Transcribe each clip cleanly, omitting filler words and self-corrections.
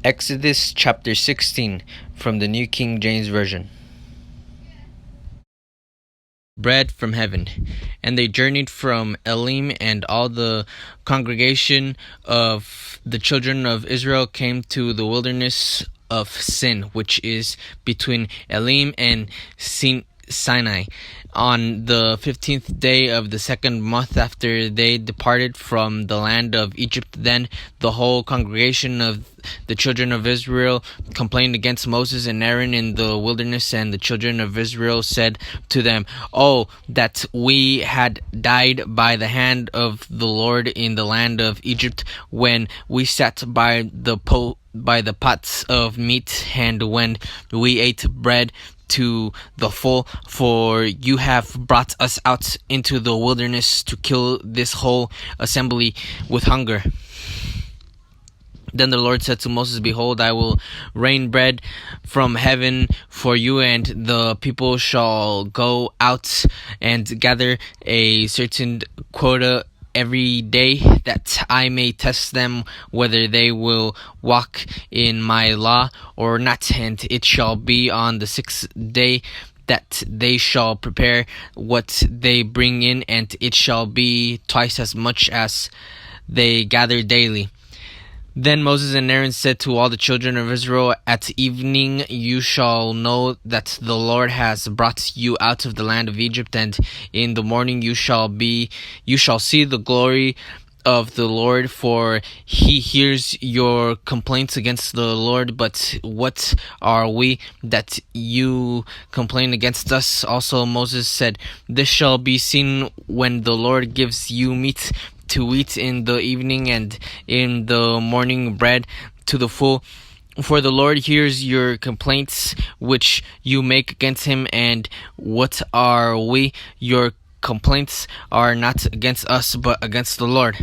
Exodus chapter 16 from the New King James Version. Bread from heaven. And they journeyed from Elim, and all the congregation of the children of Israel came to the wilderness of Sin, which is between Elim and Sinai, on the 15th day of the second month after they departed from the land of Egypt. Then the whole congregation of the children of Israel complained against Moses and Aaron in the wilderness, and the children of Israel said to them, "Oh, that we had died by the hand of the Lord in the land of Egypt, when we sat by the pots of meat, and when we ate bread to the full, for you have brought us out into the wilderness to kill this whole assembly with hunger." Then the Lord said to Moses, "Behold, I will rain bread from heaven for you, and the people shall go out and gather a certain quota every day, that I may test them whether they will walk in my law or not. And it shall be on the 6th day that they shall prepare what they bring in, and it shall be twice as much as they gather daily." Then Moses and Aaron said to all the children of Israel, "At evening you shall know that the Lord has brought you out of the land of Egypt, and in the morning you shall see the glory of the Lord, for he hears your complaints against the Lord. But what are we that you complain against us?" Also Moses said, "This shall be seen when the Lord gives you meat to eat in the evening, and in the morning bread to the full. For the Lord hears your complaints which you make against him. And what are we? Your complaints are not against us, but against the Lord."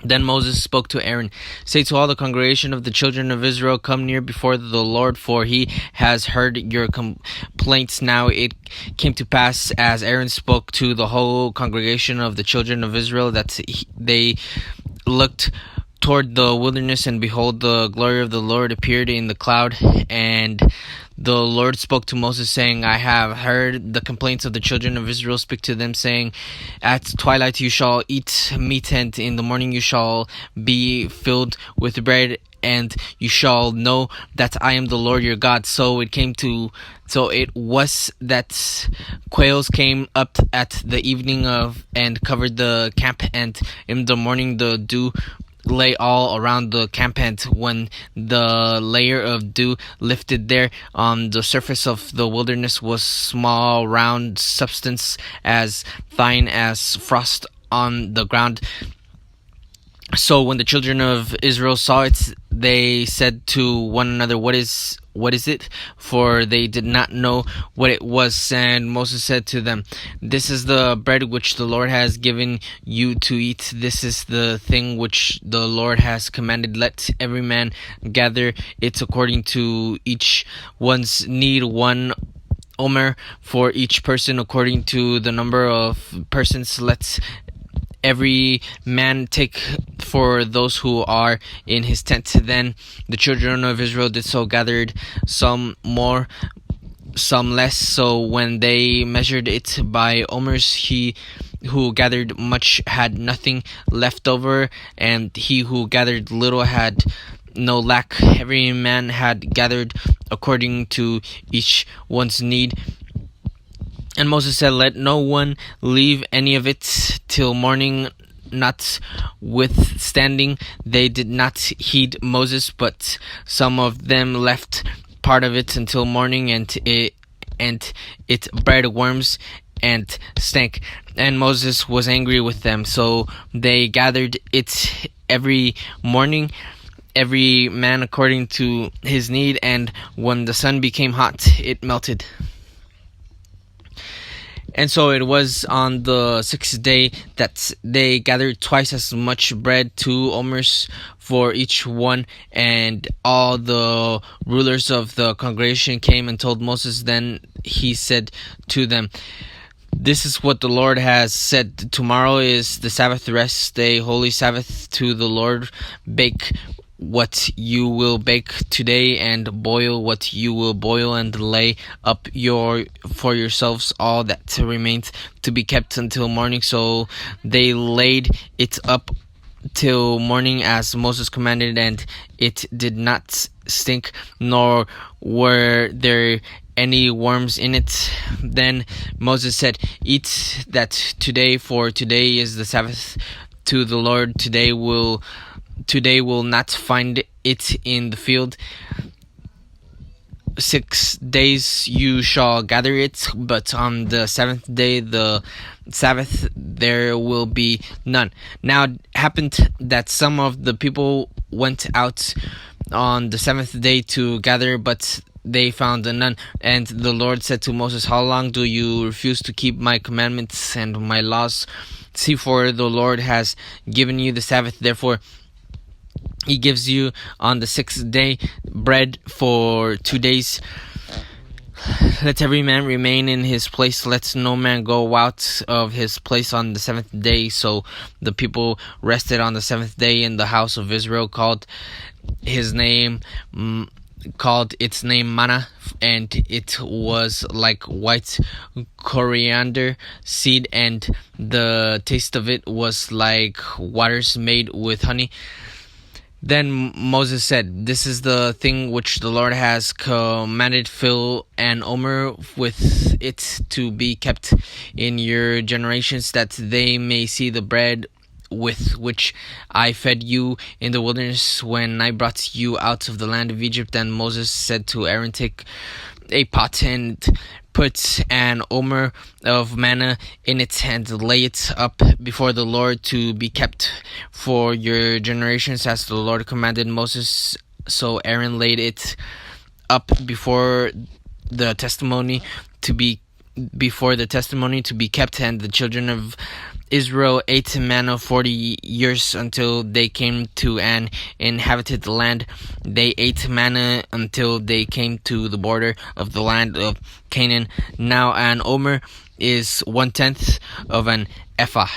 Then Moses spoke to Aaron, "Say to all the congregation of the children of Israel, come near before the Lord, for he has heard your complaints." Now it came to pass, as Aaron spoke to the whole congregation of the children of Israel, that they looked toward the wilderness, and behold, the glory of the Lord appeared in the cloud. And the Lord spoke to Moses, saying, "I have heard the complaints of the children of Israel. Speak to them, saying, At twilight you shall eat meat, and in the morning you shall be filled with bread, and you shall know that I am the Lord your God." So it was that quails came up at the evening and covered the camp, and in the morning the dew lay all around the camp. And when the layer of dew lifted there on the surface of the wilderness was small round substance, as fine as frost on the ground. So when the children of Israel saw it, they said to one another, What is it?" For they did not know what it was. And Moses said to them, "This is the bread which the Lord has given you to eat. This is the thing which the Lord has commanded. Let every man gather it according to each one's need, 1 omer for each person, according to the number of persons. Let every man take for those who are in his tent." Then the children of Israel did so, gathered some more, some less. So when they measured it by omers, he who gathered much had nothing left over, and he who gathered little had no lack. Every man had gathered according to each one's need. And Moses said, "Let no one leave any of it till morning." Notwithstanding, they did not heed Moses, but some of them left part of it until morning, and it bred worms and stank. And Moses was angry with them. So they gathered it every morning, every man according to his need, and when the sun became hot, it melted. And so it was on the 6th day that they gathered twice as much bread, 2 omers for each one. And all the rulers of the congregation came and told Moses. Then he said to them, "This is what the Lord has said. Tomorrow is the Sabbath rest day, holy Sabbath to the Lord. Bake what you will bake today, and boil what you will boil, and lay up for yourselves all that remains to be kept until morning. So they laid it up till morning as Moses commanded, and it did not stink, nor were there any worms in it. Then Moses said, "Eat that today, for today is the Sabbath to the Lord. Today will not find it in the field. 6 days you shall gather it, but on the seventh day, the Sabbath, there will be none." Now it happened that some of the people went out on the seventh day to gather, but they found none. And the Lord said to Moses, "How long do you refuse to keep my commandments and my laws? See, for the Lord has given you the Sabbath, therefore He gives you on the sixth day bread for 2 days. Let every man remain in his place. Let no man go out of his place on the seventh day." So the people rested on the seventh day in the house of Israel, called its name manna, and it was like white coriander seed, and the taste of it was like waters made with honey. Then Moses said, "This is the thing which the Lord has commanded. Fill an omer with it to be kept in your generations, that they may see the bread with which I fed you in the wilderness when I brought you out of the land of Egypt." And Moses said to Aaron, "Take a pot and put an omer of manna in it, and lay it up before the Lord to be kept for your generations, as the Lord commanded Moses." So Aaron laid it up before the testimony to be kept, and the children of Israel ate manna 40 years until they came to an inhabited land. They ate manna until they came to the border of the land of Canaan. Now an omer is 1/10 of an ephah.